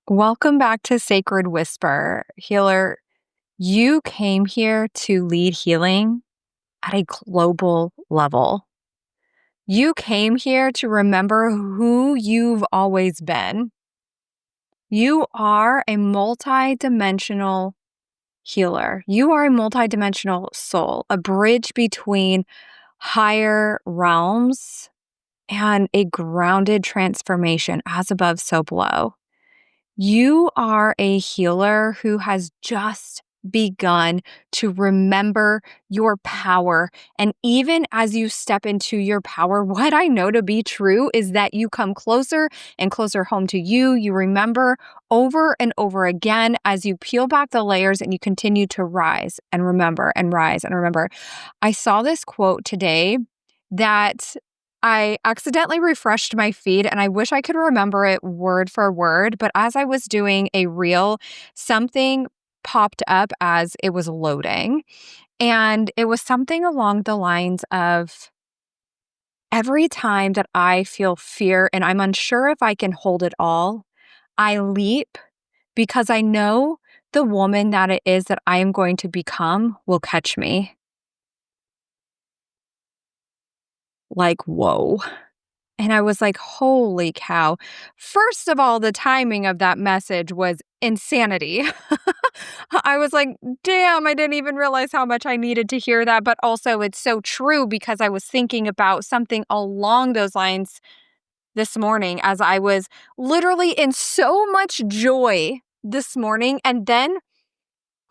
Welcome back to Sacred Whisper. Healer, you came here to lead healing at a global level. You came here to remember who you've always been. You are a multidimensional healer. You are a multidimensional soul, a bridge between higher realms and a grounded transformation, as above, so below. You are a healer who has just begun to remember your power. And even as you step into your power, what I know to be true is that you come closer and closer home to you. You remember over and over again as you peel back the layers and you continue to rise and remember and rise and remember. I saw this quote today that I accidentally refreshed my feed and I wish I could remember it word for word, but as I was doing a reel, something popped up as it was loading. And it was something along the lines of every time that I feel fear and I'm unsure if I can hold it all, I leap because I know the woman that it is that I am going to become will catch me. Like, whoa. And I was like, holy cow. First of all, the timing of that message was insanity. I was like, damn, I didn't even realize how much I needed to hear that. But also, it's so true because I was thinking about something along those lines this morning as I was literally in so much joy this morning. And then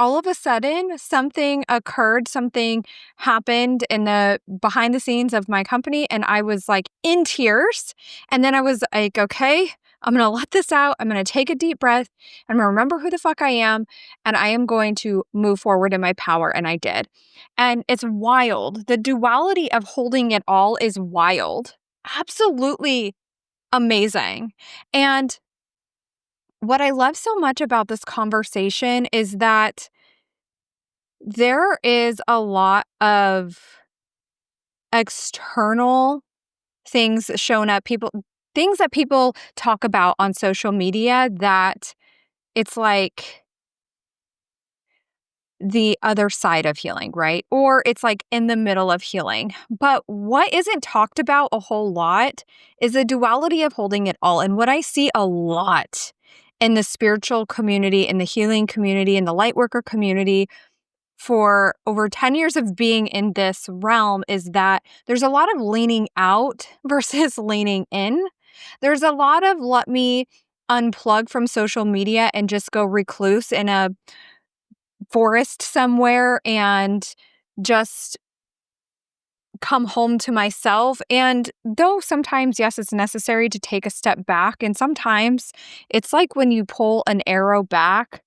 all of a sudden, something occurred, something happened in the behind the scenes of my company, and I was like in tears. And then I was like, okay, I'm going to let this out. I'm going to take a deep breath. I'm going to remember who the fuck I am, and I am going to move forward in my power. And I did. And it's wild. The duality of holding it all is wild. Absolutely amazing. And what I love so much about this conversation is that there is a lot of external things shown up, things that people talk about on social media that it's like the other side of healing, right? Or it's like in the middle of healing. But what isn't talked about a whole lot is the duality of holding it all. And what I see a lot in the spiritual community, in the healing community, in the light worker community, for over 10 years of being in this realm is that there's a lot of leaning out versus leaning in. There's a lot of let me unplug from social media and just go recluse in a forest somewhere and just come home to myself. And though sometimes, yes, it's necessary to take a step back. And sometimes it's like when you pull an arrow back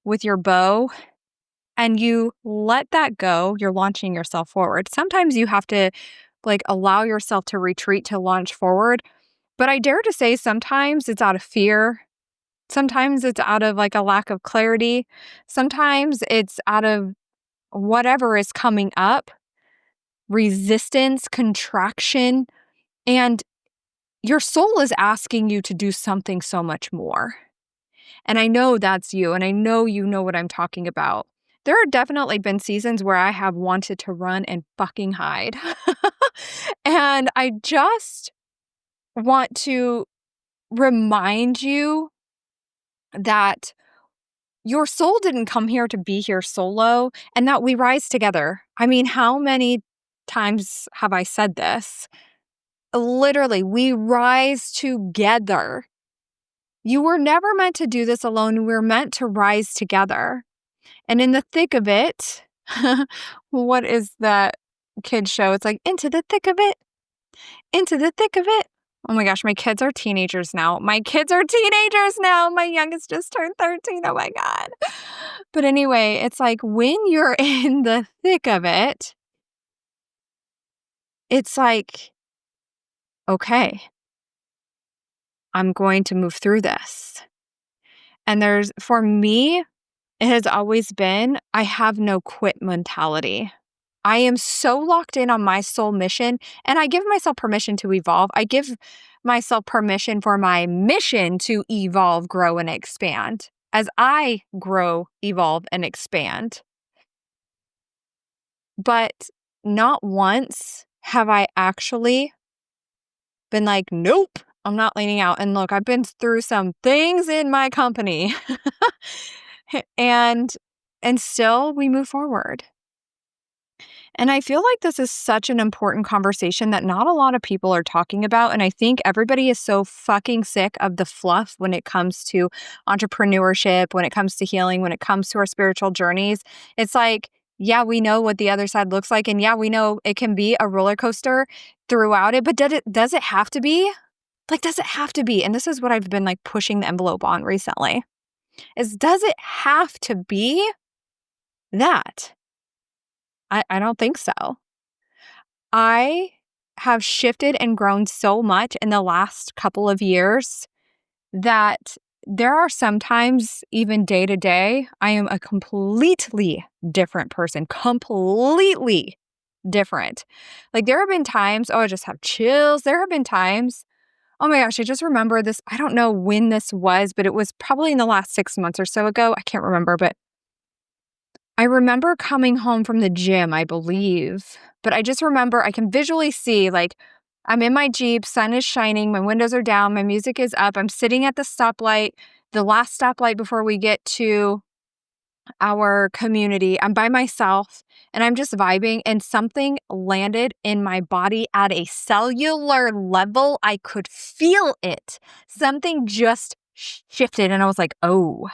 with your bow and you let that go, you're launching yourself forward. Sometimes you have to like allow yourself to retreat to launch forward. But I dare to say sometimes it's out of fear. Sometimes it's out of like a lack of clarity. Sometimes it's out of whatever is coming up, resistance, contraction. And your soul is asking you to do something so much more. And I know that's you, and I know you know what I'm talking about. There have definitely been seasons where I have wanted to run and fucking hide. And I just want to remind you that your soul didn't come here to be here solo and that we rise together. I mean, how many times have I said this? Literally, we rise together. You were never meant to do this alone. We were meant to rise together. And in the thick of it, what is that kid show? It's like, into the thick of it, into the thick of it. Oh my gosh, my kids are teenagers now. My youngest just turned 13. Oh my God. But anyway, it's like when you're in the thick of it, it's like, okay, I'm going to move through this. And for me, it has always been, I have no quit mentality. I am so locked in on my soul mission, and I give myself permission to evolve. I give myself permission for my mission to evolve, grow, and expand as I grow, evolve, and expand. But not once have I actually been like, nope, I'm not leaning out. And look, I've been through some things in my company and still we move forward. And I feel like this is such an important conversation that not a lot of people are talking about. And I think everybody is so fucking sick of the fluff when it comes to entrepreneurship, when it comes to healing, when it comes to our spiritual journeys. It's like, yeah, we know what the other side looks like. And yeah, we know it can be a roller coaster throughout it. But does it have to be? Like, does it have to be? And this is what I've been like pushing the envelope on recently is, does it have to be that? I don't think so. I have shifted and grown so much in the last couple of years that there are sometimes, even day to day, I am a completely different person, completely different. Like there have been times, oh, I just have chills. There have been times, oh my gosh, I just remember this. I don't know when this was, but it was probably in the last 6 months or so ago. I can't remember, but I remember coming home from the gym, I believe, but I just remember I can visually see like I'm in my Jeep, sun is shining, my windows are down, my music is up. I'm sitting at the stoplight, the last stoplight before we get to our community. I'm by myself and I'm just vibing, and something landed in my body at a cellular level. I could feel it. Something just shifted, and I was like, oh,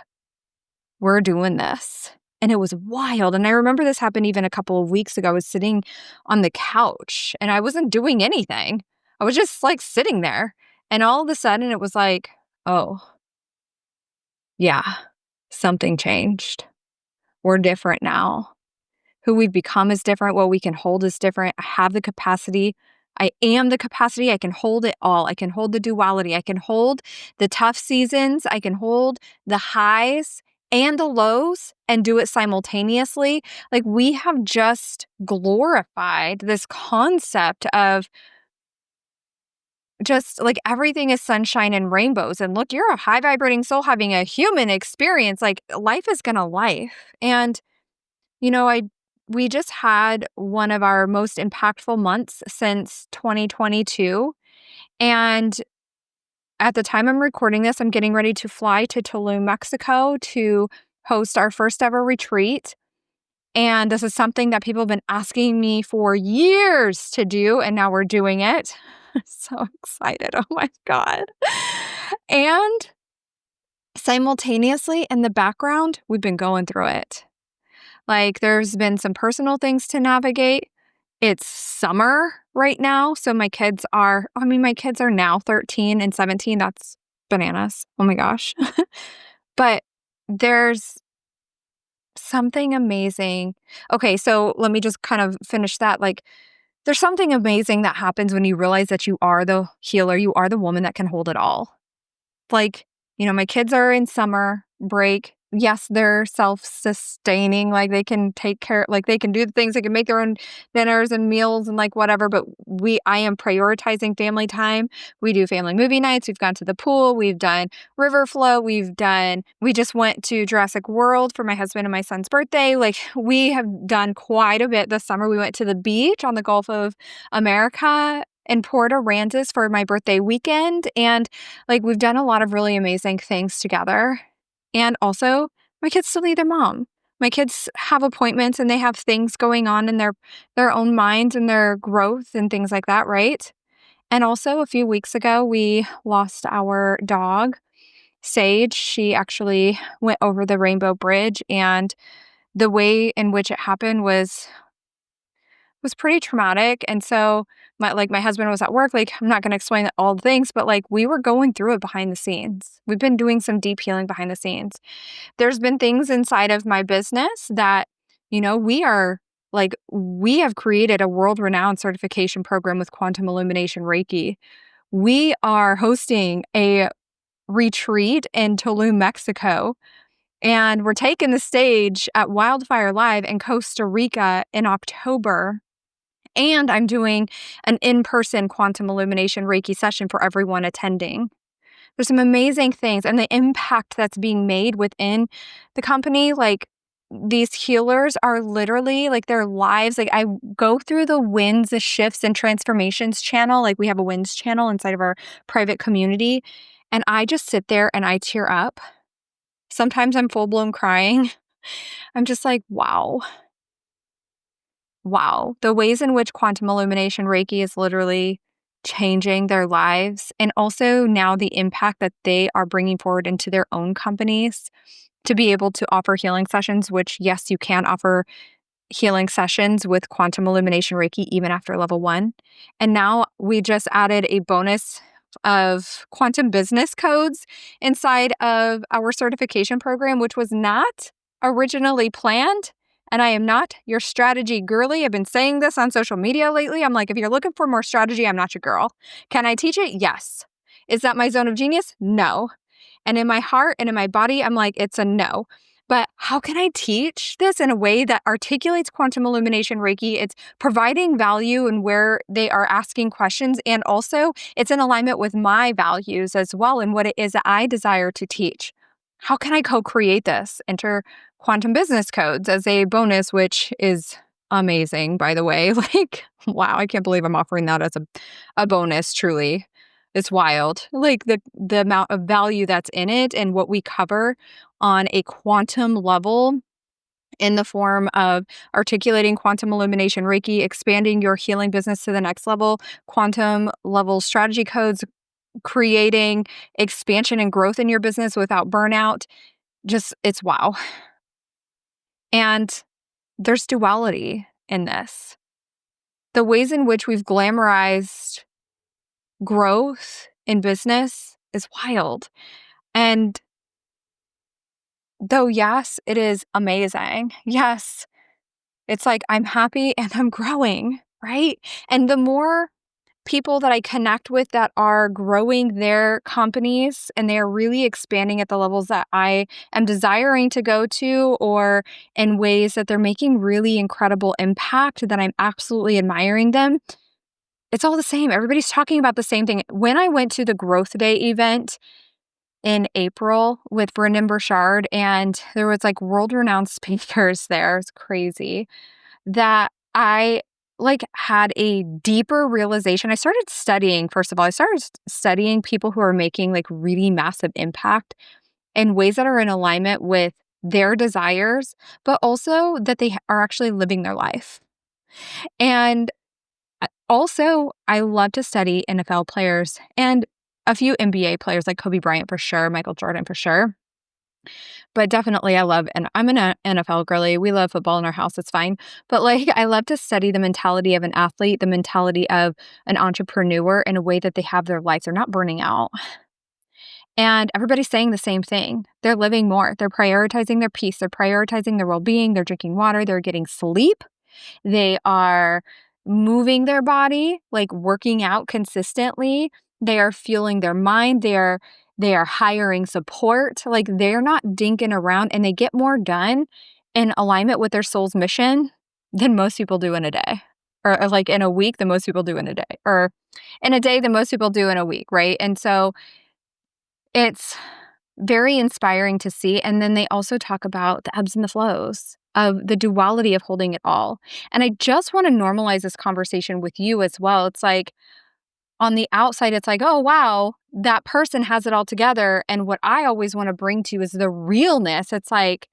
we're doing this. And it was wild. And I remember this happened even a couple of weeks ago. I was sitting on the couch and I wasn't doing anything. I was just like sitting there. And all of a sudden it was like, oh, yeah, something changed. We're different now. Who we've become is different. What we can hold is different. I have the capacity. I am the capacity. I can hold it all. I can hold the duality. I can hold the tough seasons. I can hold the highs and the lows and do it simultaneously. Like we have just glorified this concept of just like everything is sunshine and rainbows. And look, you're a high vibrating soul having a human experience. Like life is gonna life. And you know, we just had one of our most impactful months since 2022. And at the time I'm recording this, I'm getting ready to fly to Tulum, Mexico to host our first ever retreat. And this is something that people have been asking me for years to do, and now we're doing it. So excited. Oh my God. And simultaneously in the background, we've been going through it. Like there's been some personal things to navigate. It's summer right now. So my kids are now 13 and 17. That's bananas. Oh my gosh. But there's something amazing. Okay, so let me just kind of finish that. Like there's something amazing that happens when you realize that you are the healer. You are the woman that can hold it all. Like, you know, my kids are in summer break. Yes, they're self-sustaining. Like they can take care, like they can do the things, they can make their own dinners and meals and like whatever. But I am prioritizing family time. We do family movie nights. We've gone to the pool. We've done river flow. We just went to Jurassic World for my husband and my son's birthday. Like we have done quite a bit this summer. We went to the beach on the Gulf of America in Port Aransas for my birthday weekend. And like we've done a lot of really amazing things together. And also, my kids still need their mom. My kids have appointments and they have things going on in their own minds and their growth and things like that, right? And also, a few weeks ago, we lost our dog, Sage. She actually went over the Rainbow Bridge, and the way in which it happened was pretty traumatic. And so my husband was at work. Like, I'm not going to explain all the things, but like we were going through it behind the scenes. We've been doing some deep healing behind the scenes. There's been things inside of my business that, you know, we have created a world-renowned certification program with Quantum Illumination Reiki. We are hosting a retreat in Tulum, Mexico, and we're taking the stage at Wildfire Live in Costa Rica in October. And I'm doing an in-person quantum illumination Reiki session for everyone attending. There's some amazing things, and the impact that's being made within the company, like, these healers are literally, like, their lives, like, I go through the wins, the shifts, and transformations channel, like, we have a wins channel inside of our private community, and I just sit there and I tear up. Sometimes I'm full-blown crying. I'm just like, "Wow. Wow." The ways in which quantum illumination Reiki is literally changing their lives, and also now the impact that they are bringing forward into their own companies to be able to offer healing sessions, which, yes, you can offer healing sessions with quantum illumination Reiki even after level 1. And now we just added a bonus of quantum business codes inside of our certification program, which was not originally planned. And I am not your strategy girly. I've been saying this on social media lately. I'm like, if you're looking for more strategy, I'm not your girl. Can I teach it? Yes. Is that my zone of genius? No. And in my heart and in my body, I'm like, it's a no. But how can I teach this in a way that articulates quantum illumination Reiki? It's providing value and where they are asking questions. And also, it's in alignment with my values as well and what it is that I desire to teach. How can I co-create this? Enter quantum business codes as a bonus, which is amazing, by the way. Like, wow, I can't believe I'm offering that as a bonus, truly. It's wild. Like the amount of value that's in it and what we cover on a quantum level in the form of articulating quantum illumination Reiki, expanding your healing business to the next level, quantum level strategy codes, creating expansion and growth in your business without burnout. Just, it's wow. And there's duality in this. The ways in which we've glamorized growth in business is wild. And though, yes, it is amazing. Yes, it's like I'm happy and I'm growing, right? And the more people that I connect with that are growing their companies and they're really expanding at the levels that I am desiring to go to, or in ways that they're making really incredible impact, that I'm absolutely admiring them. It's all the same. Everybody's talking about the same thing. When I went to the Growth Day event in April with Brendan Burchard, and there was like world-renowned speakers there. It's crazy that I like had a deeper realization. I started studying, first of all, I started studying people who are making like really massive impact in ways that are in alignment with their desires, but also that they are actually living their life. And also, I love to study NFL players and a few NBA players like Kobe Bryant for sure, Michael Jordan for sure. But definitely I love, and I'm an NFL girly. We love football in our house. It's fine. But like, I love to study the mentality of an athlete, the mentality of an entrepreneur in a way that they have their life. They're not burning out. And everybody's saying the same thing. They're living more. They're prioritizing their peace. They're prioritizing their well-being. They're drinking water. They're getting sleep. They are moving their body, like working out consistently. They are fueling their mind. They are hiring support. Like, they're not dinking around, and they get more done in alignment with their soul's mission than most people do in a day. Or like in a week than most people do in a day. Or in a day than most people do in a week, right? And so it's very inspiring to see. And then they also talk about the ebbs and the flows of the duality of holding it all. And I just want to normalize this conversation with you as well. It's like, on the outside, it's like, oh, wow, that person has it all together. And what I always want to bring to you is the realness. It's like,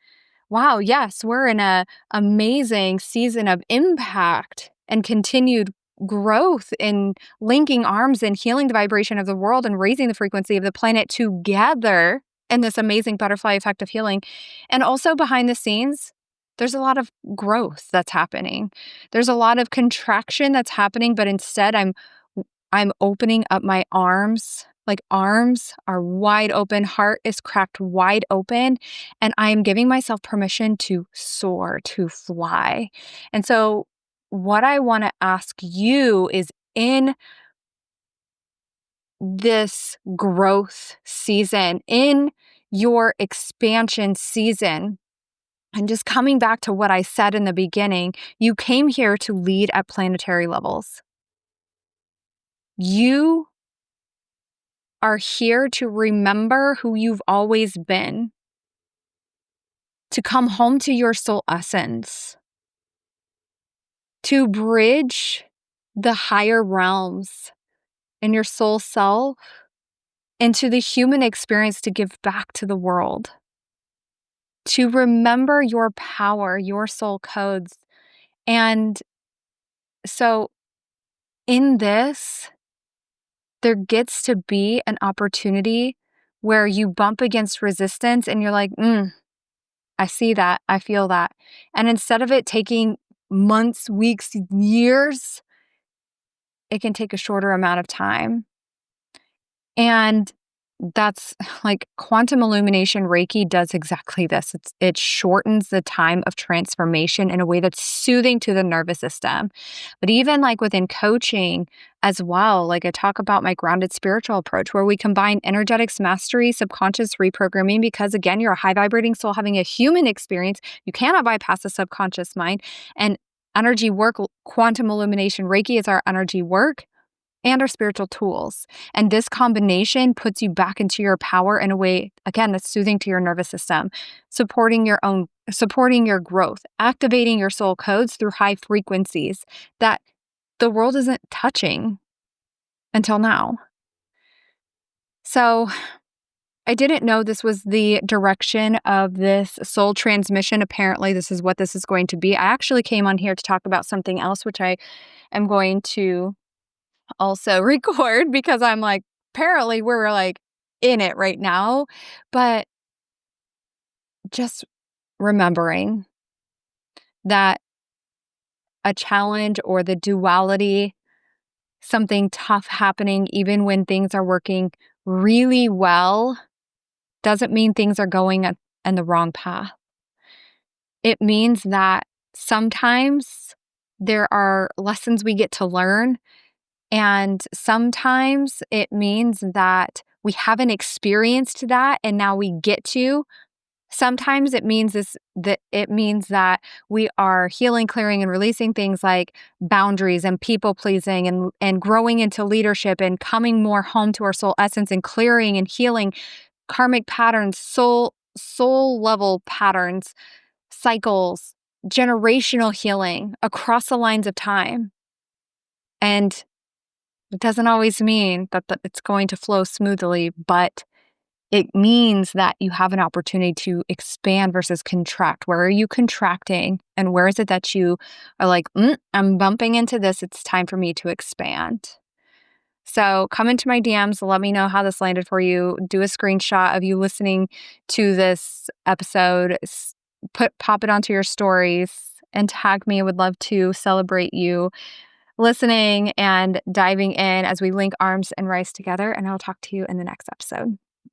wow, yes, we're in a amazing season of impact and continued growth in linking arms and healing the vibration of the world and raising the frequency of the planet together in this amazing butterfly effect of healing. And also behind the scenes, there's a lot of growth that's happening. There's a lot of contraction that's happening, but instead I'm opening up my arms. Like, arms are wide open, heart is cracked wide open, and I am giving myself permission to soar, to fly. And so what I want to ask you is, in this growth season, in your expansion season, And just coming back to what I said in the beginning, you came here to lead at planetary levels. You are here to remember who you've always been, to come home to your soul essence, to bridge the higher realms in your soul self into the human experience to give back to the world, to remember your power, your soul codes. And so in this, there gets to be an opportunity where you bump against resistance and you're like, I see that, I feel that. And instead of it taking months, weeks, years, it can take a shorter amount of time. And that's like quantum illumination Reiki does exactly this. It shortens the time of transformation in a way that's soothing to the nervous system. But even like within coaching as well, like I talk about my grounded spiritual approach where we combine energetics mastery, subconscious reprogramming, because again, you're a high vibrating soul having a human experience. You cannot bypass the subconscious mind. And energy work, quantum illumination Reiki is our energy work and our spiritual tools. And this combination puts you back into your power in a way, again, that's soothing to your nervous system, supporting your growth, activating your soul codes through high frequencies that the world isn't touching until now. So I didn't know this was the direction of this soul transmission. Apparently, this is what this is going to be. I actually came on here to talk about something else, which I am going to also record because I'm like, apparently we're like in it right now. But just remembering that a challenge or the duality, something tough happening, even when things are working really well, doesn't mean things are going in the wrong path. It means that sometimes there are lessons we get to learn. And sometimes it means that we haven't experienced that and now we get to. Sometimes it means that we are healing, clearing, and releasing things like boundaries and people pleasing and growing into leadership and coming more home to our soul essence and clearing and healing karmic patterns, soul level patterns, cycles, generational healing across the lines of time. And it doesn't always mean that it's going to flow smoothly, but it means that you have an opportunity to expand versus contract. Where are you contracting? And where is it that you are like, I'm bumping into this. It's time for me to expand. So come into my DMs. Let me know how this landed for you. Do a screenshot of you listening to this episode. Pop it onto your stories and tag me. I would love to celebrate you listening and diving in as we link arms and rise together. And I'll talk to you in the next episode.